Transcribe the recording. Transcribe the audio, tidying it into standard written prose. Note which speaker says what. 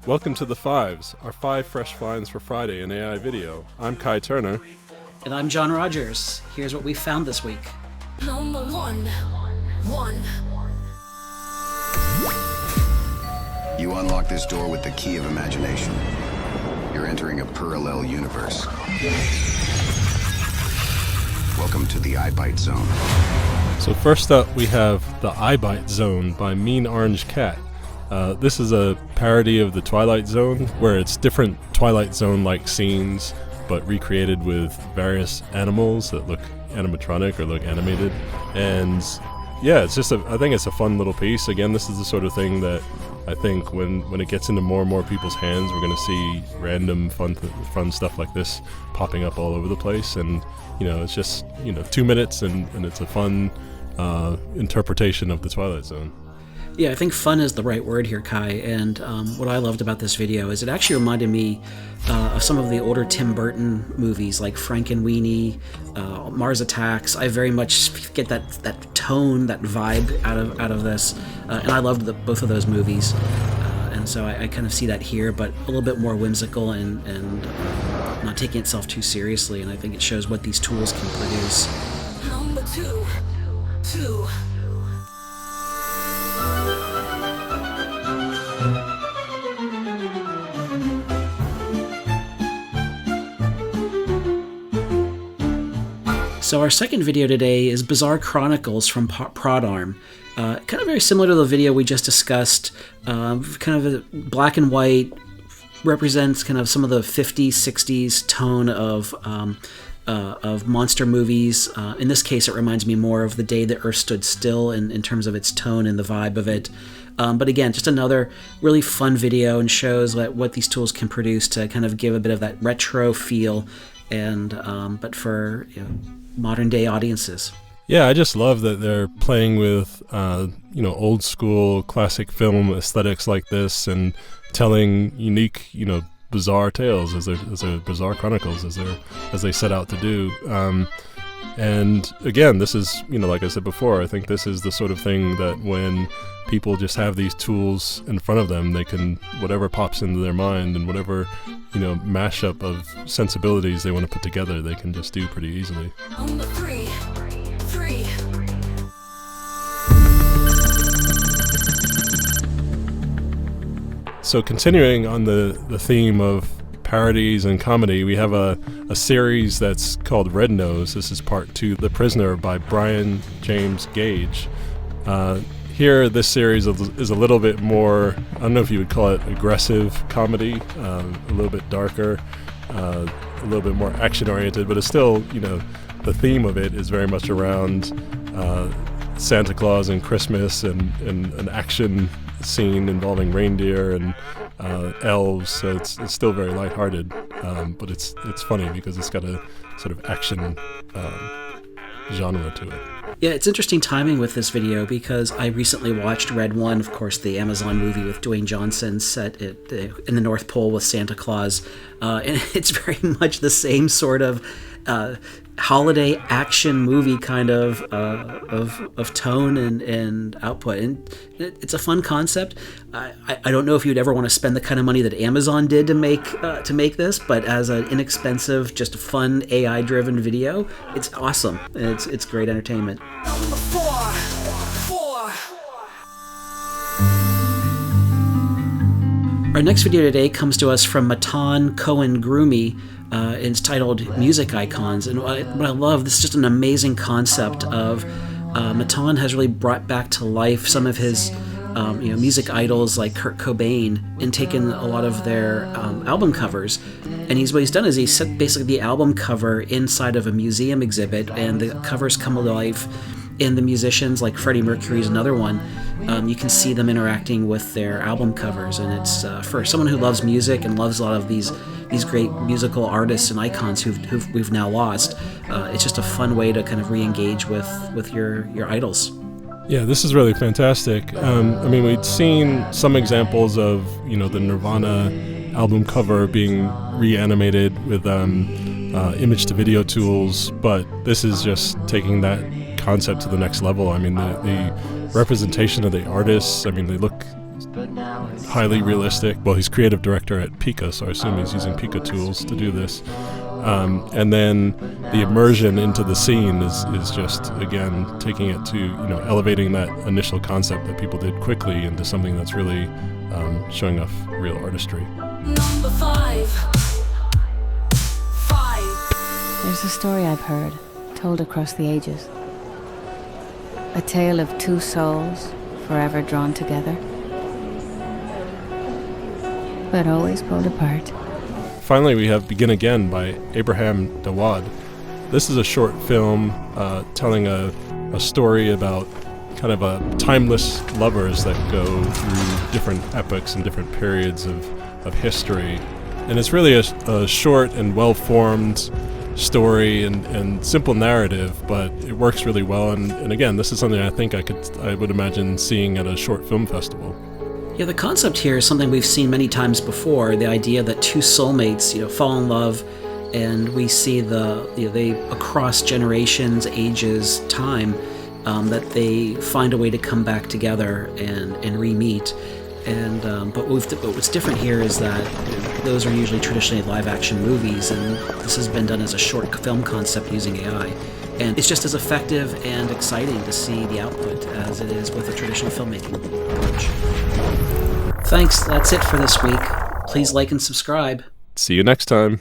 Speaker 1: Welcome to The Fives, our 5 fresh finds for Friday in AI video. I'm Kai Turner.
Speaker 2: And I'm Jon Rogers. Here's what we found this week.
Speaker 3: Number one.
Speaker 4: You unlock this door with the key of imagination. You're entering a parallel universe. Welcome to the iBite Zone.
Speaker 1: So first up, we have The iBite Zone by Mean Orange Cat. This is a parody of the Twilight Zone, where it's different Twilight Zone-like scenes, but recreated with various animals that look animatronic or look animated. And yeah, it's just I think it's a fun little piece. Again, this is the sort of thing that I think when it gets into more and more people's hands, we're going to see random fun stuff like this popping up all over the place. And it's just 2 minutes, and it's a fun interpretation of the Twilight Zone.
Speaker 2: Yeah, I think fun is the right word here, Kai, and what I loved about this video is it actually reminded me of some of the older Tim Burton movies like Frankenweenie, Mars Attacks. I very much get that tone, that vibe out of this, and I loved both of those movies, and so I kind of see that here, but a little bit more whimsical and not taking itself too seriously, and I think it shows what these tools can produce.
Speaker 3: Number two.
Speaker 2: So our second video today is Bizarre Chronicles from Prodarm. Kind of very similar to the video we just discussed. Kind of a black and white, represents kind of some of the 50s, 60s tone of monster movies. In this case, it reminds me more of The Day the Earth Stood Still in terms of its tone and the vibe of it. But again, just another really fun video, and shows what these tools can produce to kind of give a bit of that retro feel, and but for modern day audiences.
Speaker 1: Yeah, I just love that they're playing with old school classic film aesthetics like this, and telling unique bizarre tales as they're bizarre chronicles as they set out to do. And again, this is like I said before, I think this is the sort of thing that when people just have these tools in front of them, they can, whatever pops into their mind and whatever mashup of sensibilities they want to put together, they can just do pretty easily.
Speaker 3: Number three.
Speaker 1: So continuing on the theme of parodies and comedy, we have a series that's called Red Nose. This is part 2, The Prisoner by Brian James Gage. Here, this series is a little bit more, I don't know if you would call it aggressive comedy, a little bit darker, a little bit more action-oriented, but it's still, the theme of it is very much around Santa Claus and Christmas and an action scene involving reindeer and elves, so it's still very lighthearted, but it's funny because it's got a sort of action genre to it.
Speaker 2: Yeah, it's interesting timing with this video because I recently watched Red One, of course, the Amazon movie with Dwayne Johnson set in the North Pole with Santa Claus, and it's very much the same sort of holiday action movie kind of tone and output, and it's a fun concept. I don't know if you'd ever want to spend the kind of money that Amazon did to make this, but as an inexpensive, just fun AI-driven video, it's awesome. It's great entertainment.
Speaker 3: Number four.
Speaker 2: Our next video today comes to us from Matan Cohen Grumi. It's titled Music Icons, and what I love, this is just an amazing concept of Matan has really brought back to life some of his music idols like Kurt Cobain, and taken a lot of their album covers, and what he's done is he set basically the album cover inside of a museum exhibit, and the covers come to life, and the musicians, like Freddie Mercury's another one, you can see them interacting with their album covers, and it's for someone who loves music and loves a lot of these great musical artists and icons who we've now lost. It's just a fun way to kind of re-engage with your idols.
Speaker 1: Yeah, this is really fantastic. We'd seen some examples of the Nirvana album cover being reanimated with image to video tools, but this is just taking that concept to the next level. I mean, representation of the artists. I mean, they look highly realistic. Well, he's creative director at Pika, so I assume he's using Pika tools to do this. And then the immersion into the scene is just, again, taking it to, elevating that initial concept that people did quickly into something that's really showing off real artistry.
Speaker 3: Number 5. 5.
Speaker 5: There's a story I've heard, told across the ages. A tale of two souls, forever drawn together, but always pulled apart.
Speaker 1: Finally, we have Begin Again by Abraham Dawad. This is a short film telling a story about kind of timeless lovers that go through different epochs and different periods of history. And it's really a short and well-formed story and simple narrative, but it works really well. And again, this is something I think I would imagine seeing at a short film festival.
Speaker 2: Yeah, the concept here is something we've seen many times before. The idea that two soulmates, fall in love, and we see they across generations, ages, time, that they find a way to come back together and re-meet. And but what's different here is that those are usually traditionally live-action movies, and this has been done as a short film concept using AI. And it's just as effective and exciting to see the output as it is with a traditional filmmaking approach. Thanks, that's it for this week. Please like and subscribe.
Speaker 1: See you next time.